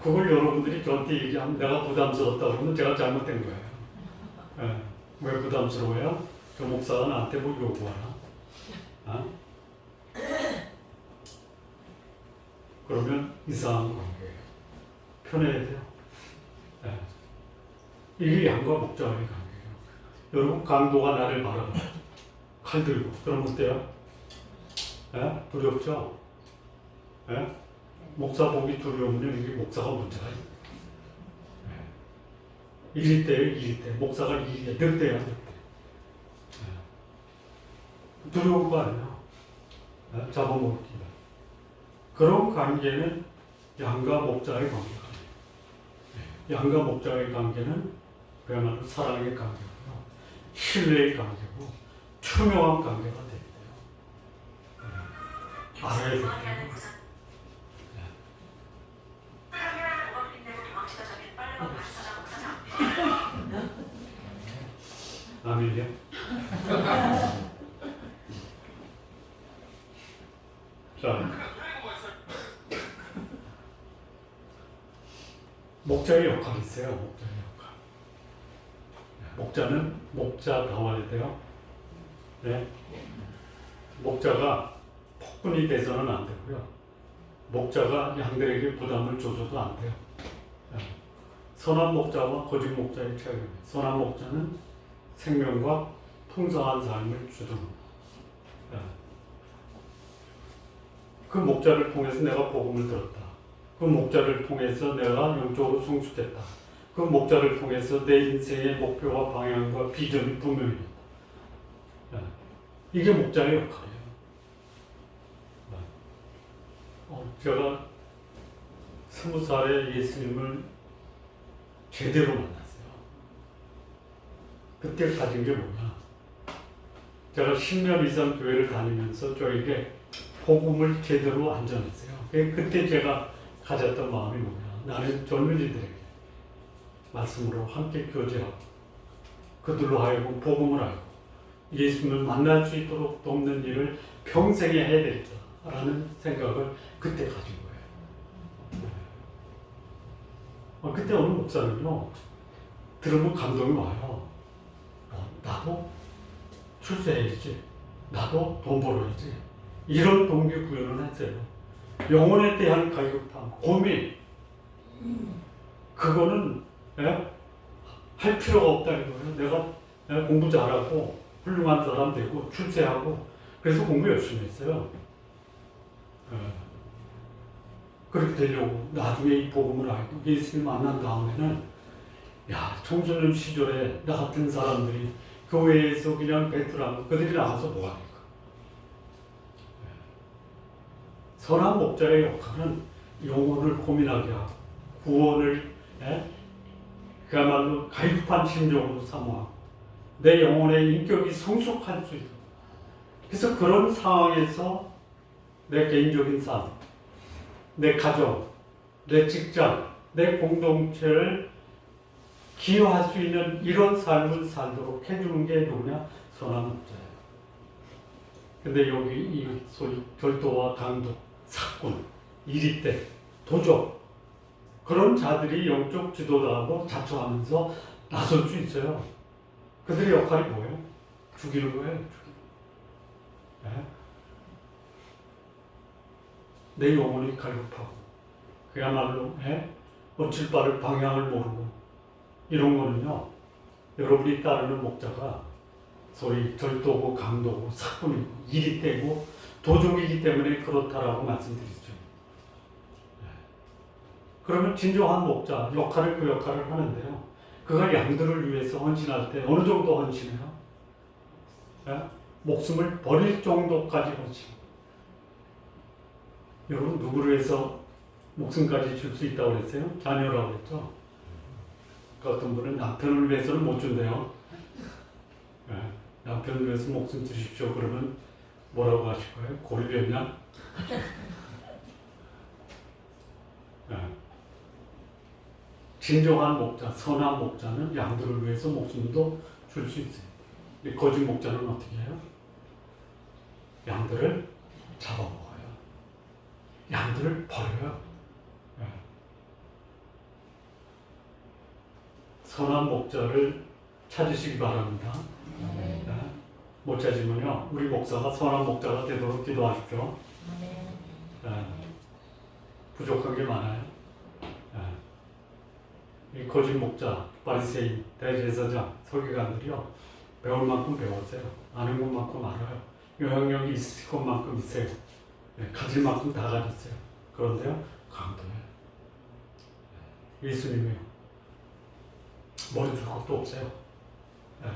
[SPEAKER 1] 그걸 여러분들이 저한테 얘기하면 내가 부담스럽다 그러면 제가 잘못된 거예요. 예. 왜 부담스러워요? 그 목사가 나한테 뭐 요구하나? 어? 그러면 이상한 관계예요. 편해야 돼요. 예. 이게 양과 목자와의 관계예요. 여러분 강도가 나를 바라봐요. 칼 들고. 그럼 어때요? 예? 두렵죠? 예? 목사 보기 두려우면 이게 목사가 문제가 있어요. 예. 일일 때요, 일일 때. 목사가 일이야. 늑대야, 늑대. 예. 두려운 거 아니야. 예? 잡아먹기가. 그런 관계는 양과 목자의 관계가 아니에요. 예. 양과 목자의 관계는 그야말로 사랑의 관계고요. 신뢰의 관계고, 투명한 관계가 돼요. 예. 알아야 돼요. 아멘이요? 자, 목자의 역할이 있어요. 목자의 역할. 목자는 목자다워야 돼요. 네. 목자가 폭군이 돼서는 안 되고요. 목자가 양들에게 부담을 줘서도 안 돼요. 네. 선한 목자와 거짓 목자의 차이입니다. 선한 목자는 생명과 풍성한 삶을 주는 그 목자를 통해서 내가 복음을 들었다. 그 목자를 통해서 내가 영적으로 성숙했다. 그 목자를 통해서 내 인생의 목표와 방향과 비전이 분명해졌다. 이게 목자의 역할이에요. 제가 20살에 예수님을 제대로 만났어요. 그때 가진 게 뭐냐? 제가 10년 이상 교회를 다니면서 저에게 복음을 제대로 안 전했어요. 그때 제가 가졌던 마음이 뭐냐? 나는 젊은이들에게 말씀으로 함께 교제하고 그들로 하여금 복음을 알고 예수님을 만날 수 있도록 돕는 일을 평생에 해야 되겠다라는 생각을 그때 가진 거예요. 그때 어느 목사는요, 들으면 감동이 와요. 나도 출세해야지. 나도 돈 벌어야지. 이런 동기부여는 했어요. 영혼에 대한 갈급함, 고민. 그거는 할 필요가 없다 이거예요. 내가 공부 잘하고 훌륭한 사람 되고 출세하고 그래서 공부 열심히 했어요. 그렇게 되려고 나중에 이 복음을 알고 예수님 만난 다음에는 청소년 시절에 나 같은 사람들이 교회에서 그냥 배틀하고 그들이 나가서 뭐 합니까? 선한 목자의 역할은 영혼을 고민하게 하고 구원을 그야말로 갈급한 심정으로 사모하고 내 영혼의 인격이 성숙할 수 있도록 그래서 그런 상황에서 내 개인적인 삶, 내 가정, 내 직장, 내 공동체를 기여할 수 있는 이런 삶을 살도록 해주는 게 누구냐? 선한 목자예요. 근데 여기 이 소위 절도와 강도, 사건, 이리때, 도적 그런 자들이 영적 지도자하고 자처하면서 나설 수 있어요. 그들의 역할이 뭐예요? 죽이는 거예요. 내 영혼이 갈급하고 그야말로 어칠 바를 방향을 모르고 이런 거는요, 여러분이 따르는 목자가 소위 절도고 강도고 사건이고 이리때고 도적이기 때문에 그렇다라고 말씀드리죠. 그러면 진정한 목자 역할을 그 역할을 하는데요. 그가 양들을 위해서 헌신할 때 어느 정도 헌신해요? 목숨을 버릴 정도까지 헌신. 여러분 누구를 위해서 목숨까지 줄 수 있다고 그랬어요? 자녀라고 그랬죠? 어떤 분은 남편을 위해서는 못 준대요. 남편을 위해서 목숨 주십시오. 그러면 뭐라고 하실 거예요? 고리변냥? 진정한 목자, 선한 목자는 양들을 위해서 목숨도 줄 수 있어요. 근데 거짓 목자는 어떻게 해요? 양들을 잡아먹어요. 양들을 버려요. 예. 선한 목자를 찾으시기 바랍니다. 예. 못 찾으면요, 우리 목사가 선한 목자가 되도록 기도하십시오. 예. 부족한 게 많아요. 예. 이 거짓 목자, 바리새인, 대제사장, 서기관들이요, 배울 만큼 배웠어요. 아는 것만큼 알아요. 영향력이 있을 것만큼 있어요. 예. 가질 만큼 다 가졌어요. 그런데요, 강도예요. 예수님이요, 머리 들 것도 없어요. 예.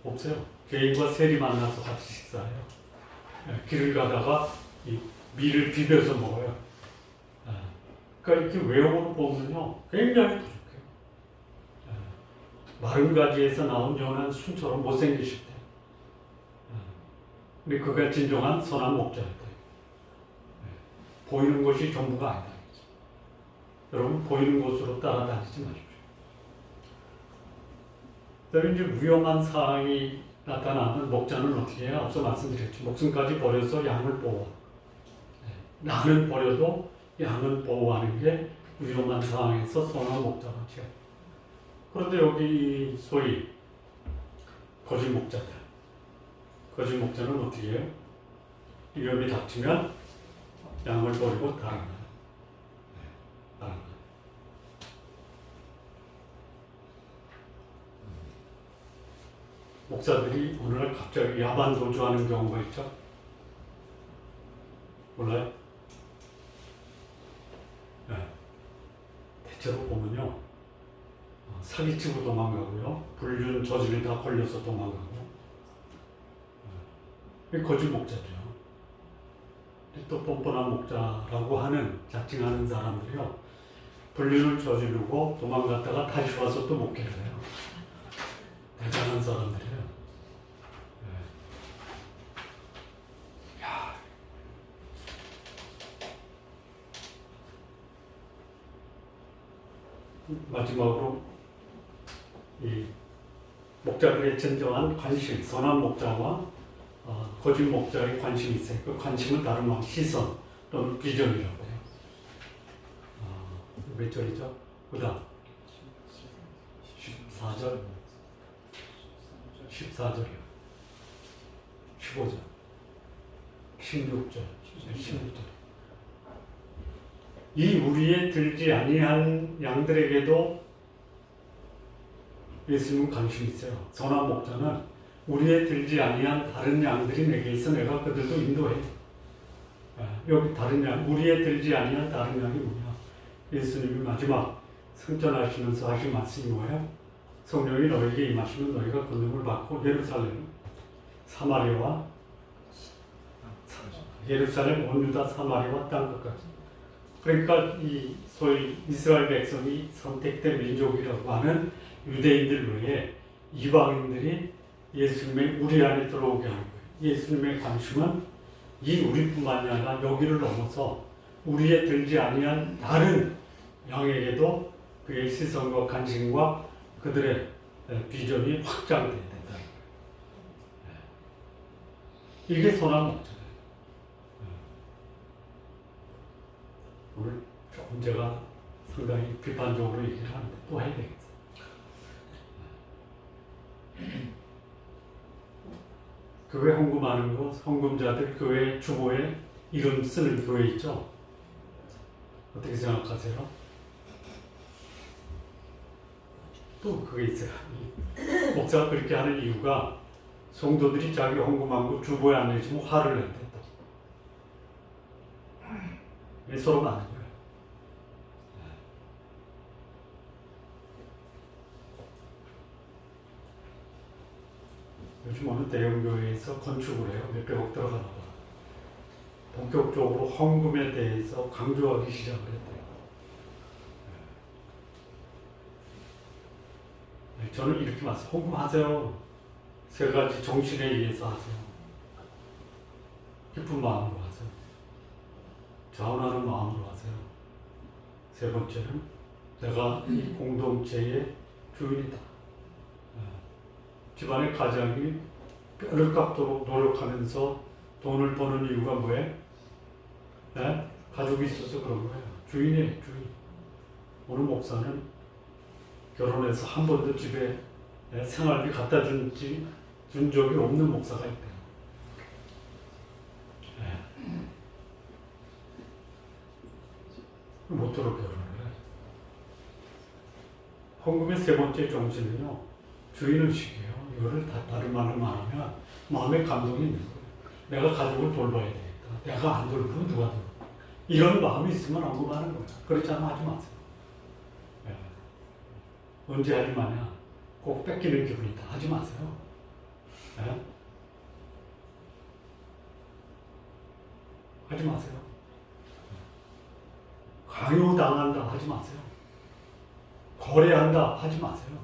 [SPEAKER 1] 없어요. 개인과 세리 만나서 같이 식사해요. 예. 길을 가다가 이 밀을 비벼서 먹어요. 예. 그러니까 이렇게 외형으로 보면요, 굉장히 부족해요. 예. 마른 가지에서 나온 연한 순처럼 못생기실 때. 예. 근데 그가 진정한 선한 목자였다. 예. 보이는 것이 전부가 아니다. 여러분, 보이는 곳으로 따라다니지 마십시오. 그다음에 이제 위험한 상황이 나타나면 목자는 어떻게 해요? 앞서 말씀드렸죠. 목숨까지 버려서 양을 보호. 나는 버려도 양은 보호하는 게 위험한 상황에서 선한 목자같이요. 그런데 여기 소위 거짓 목자들, 거짓 목자는 어떻게 해요? 위험이 닥치면 양을 버리고 다른 거예요. 다른 거예요. 목사들이 오늘날 갑자기 야반 도주하는 경우가 있죠. 몰라요? 네. 대체로 보면요, 사기치고 도망가고요, 불륜 저질다 걸려서 도망가고, 네. 거짓 목자죠. 또 뻔뻔한 목자라고 하는 자칭하는 사람들이요, 불륜을 저지르고 도망갔다가 다시 와서 또 목회를 해요. 대단한 사람들이에요. 네. 야. 마지막으로 이 목자들의 진정한 관심, 선한 목자와 거짓 목자의 관심이 있어요. 그 관심은 다른 말, 시선 또는 비전이라고 해요. 몇 절이죠? 그다음 14절, 14절이요. 15절, 16절, 16절. 이 우리에 들지 아니한 양들에게도 예수님은 관심이 있어요. 선한 목자는 우리에 들지 아니한 다른 양들이 내게 있어 내가 그들도 인도해. 여기 다른 양, 우리에 들지 아니한 다른 양이 뭐냐? 예수님이 마지막 승천하시면서 하신 말씀이 뭐예요? 성령이 너에게 임하시면 너희가 권능을 받고 예루살렘 온 유다 사마리아와 땅 끝까지. 그러니까 이 소위 이스라엘 백성이 선택된 민족이라고 하는 유대인들 외에 이방인들이 예수님의 우리 안에 들어오게 하는 거예요. 예수님의 관심은 이 우리뿐만이 아니라 여기를 넘어서 우리에 들지 아니한 다른 양에게도 그의 시선과 관심과 그들의 비전이 확장돼야 된다. 이게 선한 목자예요. 오늘 조금 제가 상당히 비판적으로 얘기를 하는데 또 해야 되겠어요. 교회 헌금하는 거, 헌금자들 교회 주보에 이름 쓰는 교회 있죠? 어떻게 생각하세요? 또 그게 있어요. 목사가 그렇게 하는 이유가 성도들이 자기 헌금한 거 주보에 안 내주면 화를 낸다. 서로 아는 거예요. 요즘 어느 대형 교회에서 건축을 해요. 몇백억 들어가나 봐. 본격적으로 헌금에 대해서 강조하기 시작을 했대요. 저는 이렇게 말씀, 헌금하세요. 세 가지 정신에 의해서 하세요. 기쁜 마음으로 하세요. 자원하는 마음으로 하세요. 세 번째는 내가 이 공동체의 주인이다. 집안의 가장이 뼈를 깎도록 노력하면서 돈을 버는 이유가 뭐예요? 가족이 있어서 그런 거예요. 주인이에요, 주인. 오늘 목사는 결혼해서 한 번도 집에 생활비 갖다 준 적이 없는 목사가 있대요. 모쪼록 결혼을 해. 헌금의 세 번째 정신은요, 주인의식이에요. 이거를 다른 말을 말하면 마음의 감동이 있는 거예요. 내가 가족을 돌봐야 되겠다. 내가 안 돌보면 누가 돌봐. 이런 마음이 있으면 헌금하는 거예요. 그렇지 않으면 하지 마세요. 언제 하지 마냐? 꼭 뺏기는 기분이다. 하지 마세요. 하지 마세요. 강요당한다. 하지 마세요. 거래한다. 하지 마세요.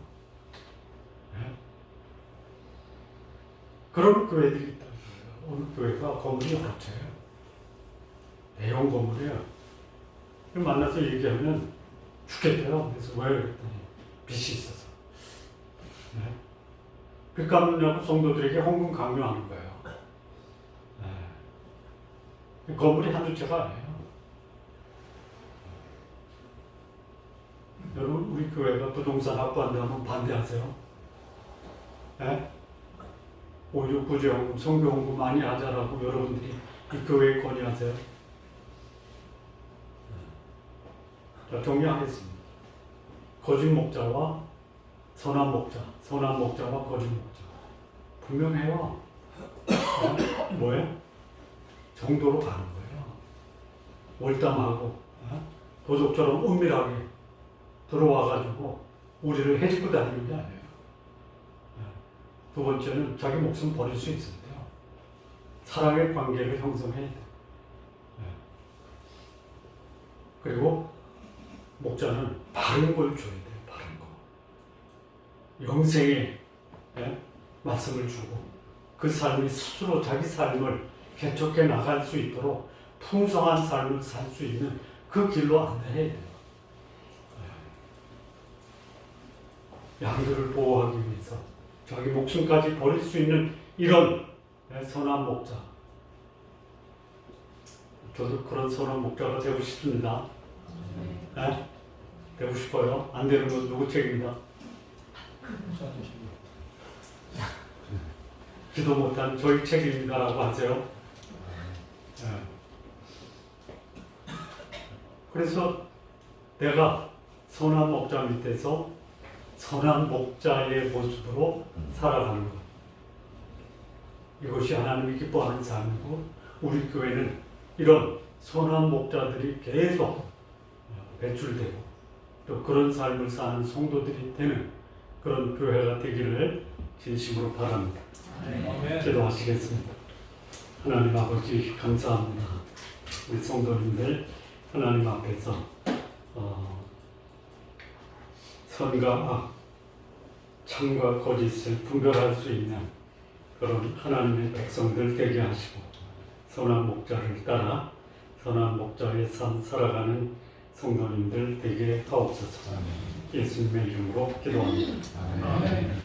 [SPEAKER 1] 그런 교회들이 있다. 어느 교회가 건물이 여러 채예요. 대형 건물이에요. 만나서 얘기하면 죽겠대요. 그래서 왜 그랬더니 빚이 있어서. 빚 갚느냐고 성도들에게 헌금 강요하는 거예요. 건물이 한두 채가 아니에요. 여러분, 우리 교회가 부동산 확보한다면 반대하세요? 오히려 구제헌금, 성교헌금 많이 하자라고 여러분들이 이 교회에 건의하세요? 자, 정리하겠습니다. 거짓 목자와 선한 목자, 선한 목자와 거짓 목자. 분명해요. 뭐예요? 정도로 가는 거예요. 월담하고 도둑처럼 은밀하게 들어와가지고 우리를 해집고 다니는 게 아니에요. 두 번째는 자기 목숨 버릴 수 있어야 돼요. 사랑의 관계를 형성해야 돼요. 그리고 목자는 바른 걸 줘야 돼요. 바른 거. 영생의 말씀을 주고 그 삶이 스스로 자기 삶을 개척해 나갈 수 있도록 풍성한 삶을 살 수 있는 그 길로 안내해야 돼요. 양들을 보호하기 위해서 자기 목숨까지 버릴 수 있는 이런 선한 목자. 저도 그런 선한 목자가 되고 싶습니다. 되고 싶어요. 안 되는 건 누구 책임이다? 기도 못한 저희 책임이다라고 하세요. 그래서 내가 선한 목자 밑에서 선한 목자의 모습으로 살아가는 것. 이것이 하나님이 기뻐하는 삶이고 우리 교회는 이런 선한 목자들이 계속 배출되고 또 그런 삶을 사는 성도들이 되는 그런 교회가 되기를 진심으로 바랍니다. 기도하시겠습니다. 하나님 아버지 감사합니다. 우리 성도님들 하나님 앞에서 선과 악, 참과 거짓을 분별할 수 있는 그런 하나님의 백성들 되게 하시고 선한 목자를 따라 선한 목자의 삶 살아가는 성도님들 되게 하옵소서. 예수님의 이름으로 기도합니다. 아멘.